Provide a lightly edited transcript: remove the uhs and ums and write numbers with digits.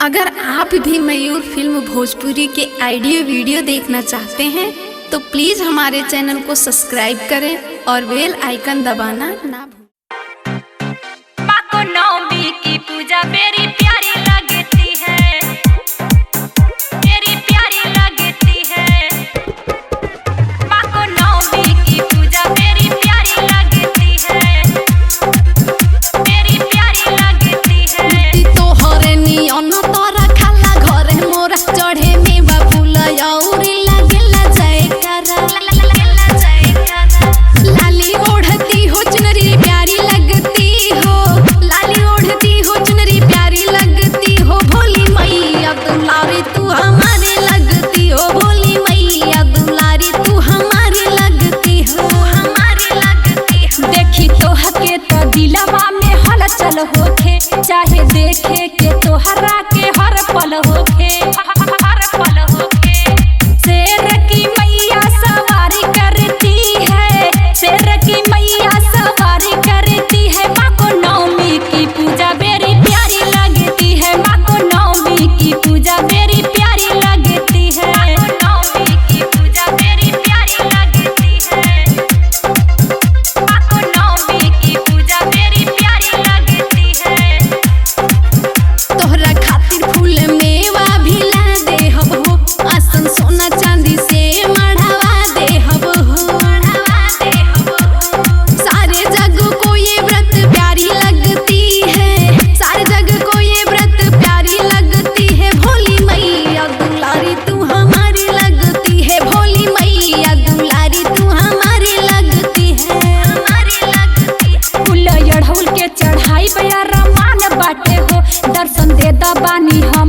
अगर आप भी मयूर फिल्म भोजपुरी के ऑडियो वीडियो देखना चाहते हैं तो प्लीज़ हमारे चैनल को सब्सक्राइब करें और बेल आइकन दबाना ना भूलें। माँ को नवमी की पूजा मेरी प्यारी लगती है, मेरी प्यारी लगती है। माँ को नवमी की पूजा मेरी प्यारी लगती है, मेरी प्यारी लगती है। तोहरे नियन तोरा खाला घरे मोरा चढ़े मेवा फूल औरी लागेला जयकारा। लाली ओढ़ती हो चुनरी प्यारी लगती हो, लाली ओढ़ती हो चुनरी प्यारी लगती हो। भोली मैया दुलारी तू हमारे लगती हो, भोली मैया दुलारी तू हमारे लगती हो, हमारे लगती हो। देखी तोहके तो दिलवा में हलचल होखे, चाहे देखे के तोहरा के हर पल होखे, हर पल होखे। शेर की मैया सवारी करती है, शेर की मैया सवारी करती है। माँ को नवमी की पूजा मेरी प्यारी लगती है, माँ को नवमी की पूजा मेरी प्यारी लगती है। माँ को नवमी की पूजा मेरी प्यारी लगती है, माँ को नवमी की पूजा मेरी प्यारी लगती है। तोहरा खातिर फूल मेवा भी ला दे हो, आसन सोना चांदी से मढ़वा दे हो, मढ़वा दे हो। सारे जग को ये व्रत प्यारी लगती है, सारे जग को ये व्रत प्यारी लगती है। भोली मैया दुलारी तू हमारी लगती है, भोली मैया दुलारी तू हमारी लगती है, हमारी लगती है। फूल अड़हुल के चढ़ाई बया रमान बाटे हो, दर्शन दे दबानी हम